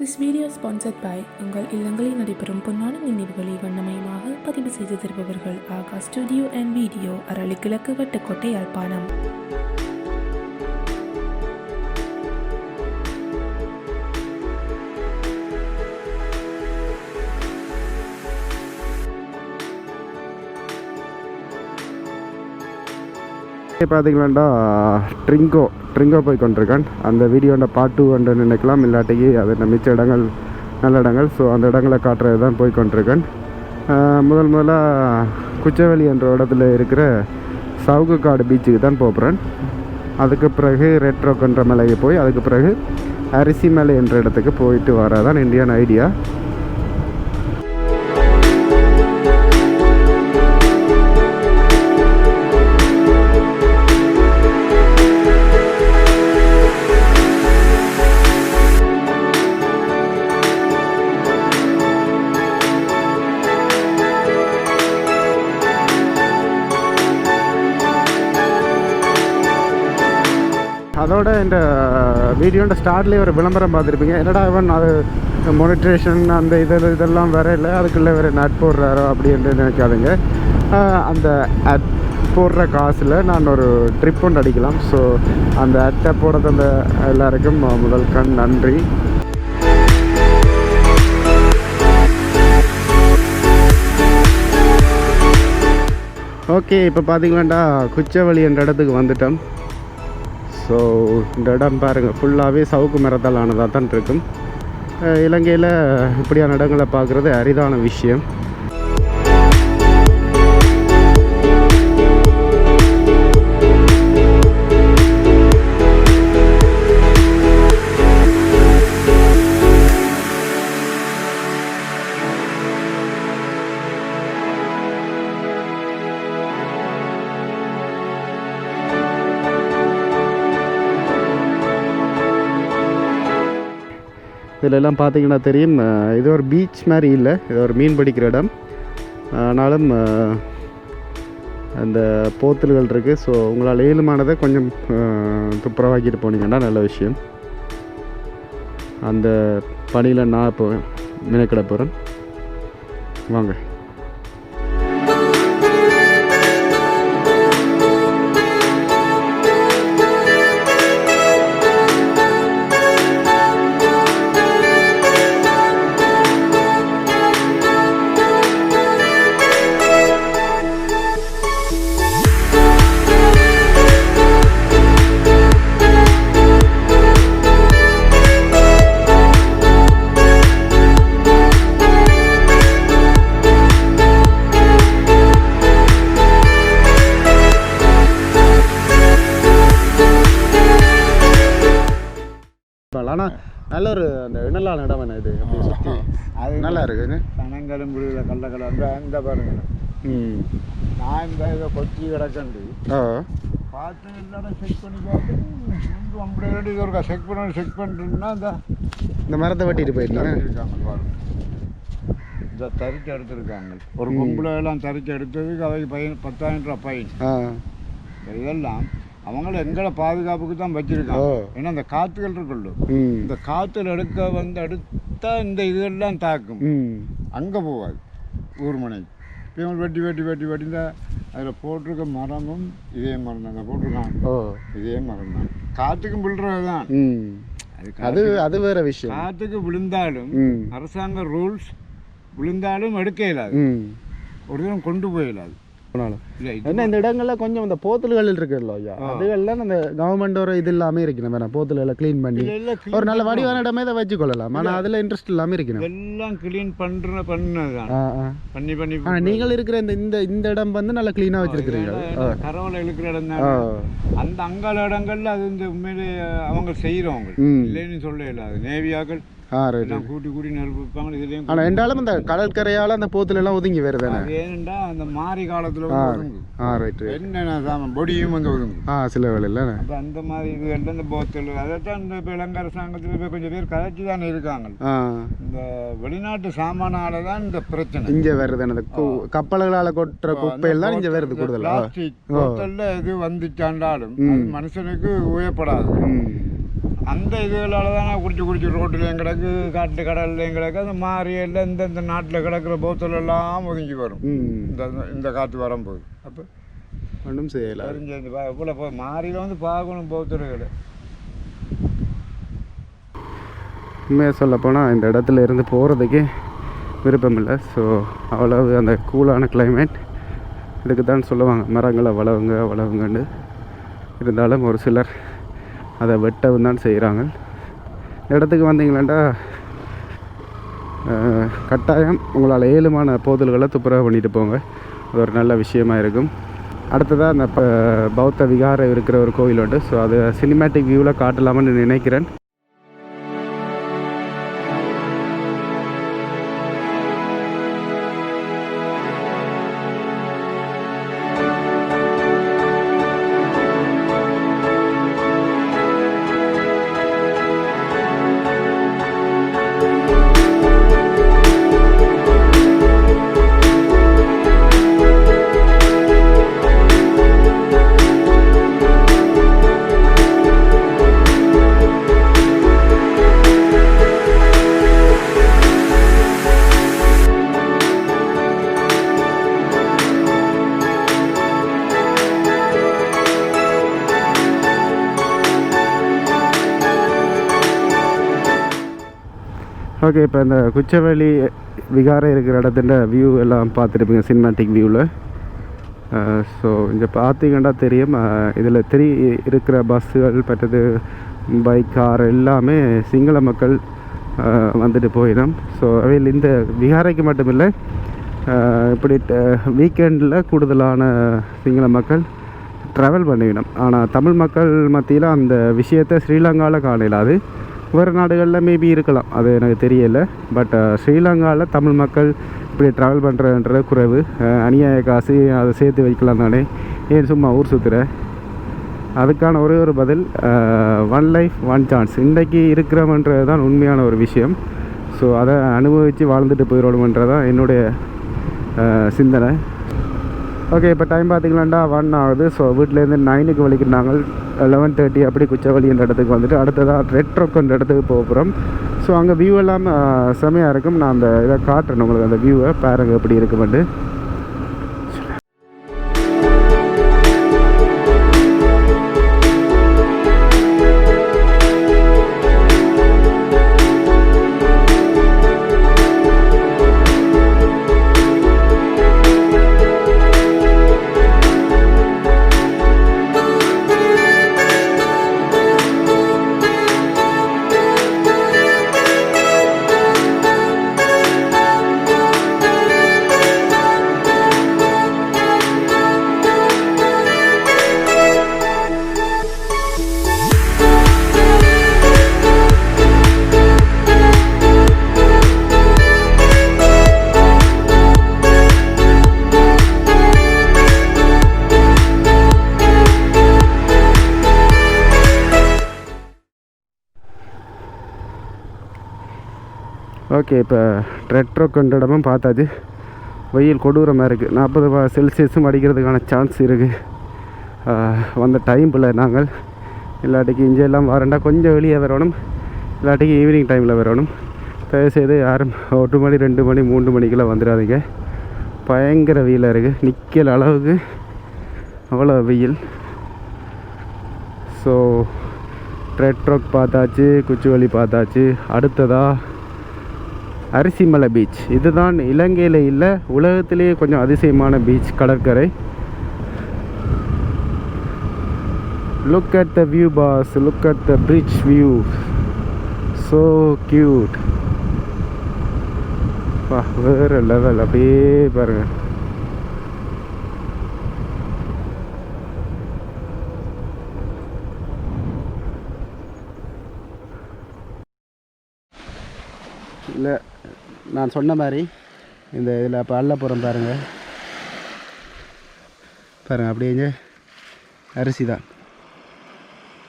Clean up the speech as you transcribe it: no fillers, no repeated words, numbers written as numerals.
This video is sponsored by உங்கள் இல்லங்களில் நடைபெறும் பொன்னான நினைவுகளை வண்ணமயமாக பதிவு செய்து தருபவர்கள் ஆகா ஸ்டுடியோ அண்ட் வீடியோ, அரளி கிழக்கு, வட்டுக்கோட்டை, யாழ்ப்பாணம். பார்த்தீங்களாண்டா ட்ரிங்கோ போய் கொண்டிருக்கேன். அந்த வீடியோண்ட பார்ட் 2 நினைக்கலாம், இல்லாட்டிக்கு அது மிச்ச இடங்கள் நல்ல இடங்கள். ஸோ அந்த இடங்களை காட்டுறது தான் போய் கொண்டிருக்கேன். முதலாக குச்சவெளி என்ற இடத்துல இருக்கிற சவுகுக்காடு பீச்சுக்கு தான் போகிறேன். அதுக்கு பிறகு ரெட் ராக் என்ற மலைக்கு போய் அதுக்கு பிறகு அரிசி மலை என்ற இடத்துக்கு போயிட்டு வரதான் இந்தியன் ஐடியா. அதோட இந்த வீடியோட ஸ்டார்ட்லேயே ஒரு விளம்பரம் பார்த்துருப்பீங்க. என்னடா இவன் அது மோனிட்ரேஷன் அந்த இதெல்லாம் வேற இல்லை, அதுக்குள்ளே வேறு நட் போடுறாரோ அப்படின்னு நினைக்காதுங்க. அந்த அட் போடுற காசில் நான் ஒரு ட்ரிப் ஒன்று அடிக்கலாம். ஸோ அந்த அட்டை போட தந்த எல்லாருக்கும் முதல் நன்றி. ஓகே, இப்போ பார்த்தீங்களாண்டா குச்சவெளி என்ற இடத்துக்கு வந்துட்டோம். ஸோ இந்த இடம் பாருங்கள், ஃபுல்லாகவே சவுக்கு மரத்தால் ஆனதாக தான் இருக்கும். இலங்கையில் இப்படியான இடங்களை பார்க்குறது அரிதான விஷயம். இதிலெல்லாம் பார்த்தீங்கன்னா தெரியும், இது ஒரு பீச் மாதிரி இல்லை, இது ஒரு மீன் பிடிக்கிற இடம். ஆனாலும் அந்த போத்தல்கள் இருக்குது. ஸோ உங்களால் ஏழுமானதை கொஞ்சம் துப்புரவாக்கிட்டு போனீங்கன்னா நல்ல விஷயம். அந்த பணியில் நான் இப்போ மினக்கிட போகிறேன். வாங்க. ஆனால் நல்ல ஒரு அந்த இணலான இடம் என்ன இது, அப்படி சுற்றி அது நல்லா இருக்குது. பனங்களும் முடியல கல்லக்கலை அந்த பாருங்க. நான் இந்த இதை கொச்சி கிடக்கண்டு பார்த்து எல்லாரும் செக் பண்ணி பார்த்து அப்படி இது ஒரு செக் பண்ணிட்டுன்னா இந்த மரத்தை வெட்டிட்டு போயிருக்காங்க பாருங்க. இந்த தறிக்கு எடுத்துருக்காங்க. ஒரு கும்பல எல்லாம் தறிக்கு எடுத்ததுக்கு அவைக்கு 10,000 ரூபா ஃபைன். இதெல்லாம் அவங்கள எங்களை பாதுகாப்புக்கு தான் வச்சிருக்காங்க. ஏன்னா அந்த காத்துகள் இருக்குல்ல, இந்த காத்துல எடுத்தா இந்த இதெல்லாம் தாக்கும், அங்கே போகாது ஊர் மனைக்கு. இவங்க வெட்டி வெட்டி வெட்டி வெட்டி இந்த அதில் போட்டிருக்க மரமும் இதே மரம் தான், அதை போட்டிருக்காங்க இதே மரம் தான். காற்றுக்கும் விழுறது தான் அது அது வேற விஷயம். காற்றுக்கு விழுந்தாலும் அரசாங்க ரூல்ஸ் விழுந்தாலும் எடுக்க இயலாது, ஒரு தினம் கொண்டு போயிடாது. ஏன்னா இந்த இடங்கள்ல கொஞ்சம் இந்த போத்தல்கள் இருக்குல்ல ஐயா, அதுகள்லாம் அந்த கவர்மெண்ட் ஒரு இது இல்லாமல் இருக்கணும். வேணா போத்தல்களை கிளீன் பண்ணி ஒரு நல்ல வடிவான இடமே இதை வச்சுக்கொள்ளலாம். ஆனால் அதில் இன்ட்ரெஸ்ட் இல்லாமல் இருக்கணும். எல்லாம் கிளீன் பண்ணதான் பண்ணி பண்ணி. நீங்கள் இருக்கிற இந்த இந்த இடம் வந்து நல்லா கிளீனாக வச்சிருக்கிறீங்க. கரவலை இருக்கிற இடம் தான் அந்த அங்கால இடங்கள்ல. அது இந்த உண்மையிலே அவங்க செய்யறவங்க இல்லைன்னு சொல்ல இல்லாது. நேவியாக்கள் கூட்டி கூட்டி நெருப்பாங்க இதுலயும். ஆனா என்றாலும் அந்த கடற்கரையால அந்த போத்துல எல்லாம் ஒதுங்கி வருது. ஏனென்றா அந்த மாறி காலத்துல என்ன பொடியும் வந்து ஒதுங்கு சில வேலையில. அப்ப அந்த மாதிரி இது இந்த போத்தல் அதைத்தான் இந்த இலங்கை அரசாங்கத்துல கொஞ்சம் பேர் கதைச்சு தானே இருக்காங்க. இந்த வெளிநாட்டு சாமானாலதான் இந்த பிரச்சனை இங்க வருது. அந்த கப்பல்களால கொட்டுற குப்பையெல்லாம் இங்க வருது கூடுதல். பிளாஸ்டிக் போத்தல்ல இது வந்துச்சாண்டாலும் மனுஷனுக்கு உயப்படாது. அந்த இதுகளால் தான் நான் குடிச்சு ரோட்டிலையும் கிடக்கு காட்டு கடல்லையும் கிடக்கு அந்த மாறியில் இந்த நாட்டில் கிடக்கிற போத்தல் எல்லாம் ஒதுங்கி வரும் இந்த காற்று வரும்போது. அப்போ ஒன்றும் செய்யலை. இவ்வளோ மாறியில் வந்து பார்க்கணும் போத்தல்களை. உண்மையாக சொல்லப்போனால் இந்த இடத்துல இருந்து போகிறதுக்கே விருப்பம் இல்லை. ஸோ அவ்வளவு அந்த கூலான கிளைமேட் இதுக்கு தான் சொல்லுவாங்க மரங்களை வளவுங்கன்னு. இருந்தாலும் ஒரு சிலர் அதை வெட்டவும் தான் செய்கிறாங்க. இந்த இடத்துக்கு வந்தீங்களாண்டா கட்டாயம் உங்களால் ஏழுமான போதல்களை துப்புரவு பண்ணிட்டு போங்க. அது ஒரு நல்ல விஷயமாக இருக்கும். அடுத்ததாக அந்த பௌத்த விகாரம் இருக்கிற ஒரு கோயில் உண்டு. ஸோ அது சினிமேட்டிக் வியூவில் காட்டலாம்னு நினைக்கிறேன். ஓகே, இப்போ இந்த குச்சவெளி விகாரம் இருக்கிற இடத்துல வியூ எல்லாம் பார்த்துருப்பீங்க சினிமேட்டிக் வியூவில். ஸோ இங்கே பார்த்தீங்கன்னா தெரியும், இதில் இருக்கிற பஸ்ஸுகள் பற்றது பைக் கார் எல்லாமே சிங்கள மக்கள் வந்துட்டு போயிடும். ஸோ அவையில் இந்த விகாரைக்கு மட்டும் இல்லை, இப்படி வீக்கெண்டில் கூடுதலான சிங்கள மக்கள் ட்ராவல் பண்ணிவிடும். ஆனால் தமிழ் மக்கள் மத்தியில் அந்த விஷயத்தை ஸ்ரீலங்காவில் காணலாது. வேறு நாடுகளில் மேபி இருக்கலாம், அது எனக்கு தெரியலை. பட் ஸ்ரீலங்காவில் தமிழ் மக்கள் இப்படி ட்ராவல் பண்ணுறதுன்றது குறைவு. அநியாய காசு அதை சேர்த்து வைக்கலாம் தானே, ஏன் சும்மா ஊர் சுற்றுற. அதுக்கான ஒரே ஒரு பதில், ஒன் லைஃப் ஒன் சான்ஸ். இன்றைக்கி இருக்கிறவன்றது தான் உண்மையான ஒரு விஷயம். ஸோ அதை அனுபவித்து வாழ்ந்துட்டு போயிடணுன்றது தான் என்னுடைய சிந்தனை. ஓகே, இப்போ டைம் பார்த்திங்களாண்டா 1 ஆகுது. ஸோ வீட்டிலேருந்து 9க்கு வலிக்கிறாங்க. 11:30 அப்படி குச்சவெளின்ற இடத்துக்கு வந்துட்டு அடுத்ததாக ரெட் ரோக்குன்ற இடத்துக்கு போகிறோம். ஸோ அங்கே வியூ எல்லாம் செமையாக இருக்கும். நான் அந்த இதை காட்டுறேன் உங்களுக்கு, அந்த வியூவை பாருங்க எப்படி இருக்குமெண்டு. ஓகே, இப்போ ரெட் ரோக்குன்ற இடமும் பார்த்தாச்சு. வெயில் கொடூரமாக இருக்குது. 40 செல்சியஸும் அடிக்கிறதுக்கான சான்ஸ் இருக்குது. வந்த டைமில் நாங்கள் இல்லாட்டிக்கு இங்கெல்லாம் வரண்டா கொஞ்சம் வெளியே வரணும், இல்லாட்டிக்கு ஈவினிங் டைமில் வரணும். தயவுசெய்து யாரும் 1 மணி 2 மணி 3 மணிக்கெல்லாம் வந்துடாதீங்க. பயங்கர வெயிலாக இருக்குது, நிற்கிற அளவுக்கு அவ்வளோ வெயில். ஸோ ரெட் ரோக் பார்த்தாச்சு, குச்சுவெளி பார்த்தாச்சு. அடுத்ததாக அரிசிமலை பீச். இதுதான் இலங்கையில் இல்லை, உலகத்திலேயே கொஞ்சம் அதிசயமான பீச், கடற்கரை. Look at the view boss, look at the beach view, so cute. வேறு லெவல். அப்படியே பாருங்கள். இல்லை, நான் சொன்ன மாதிரி இந்த இதில் இப்போ அள்ளப்புறம் பாருங்கள், அப்படியே அரிசி தான்.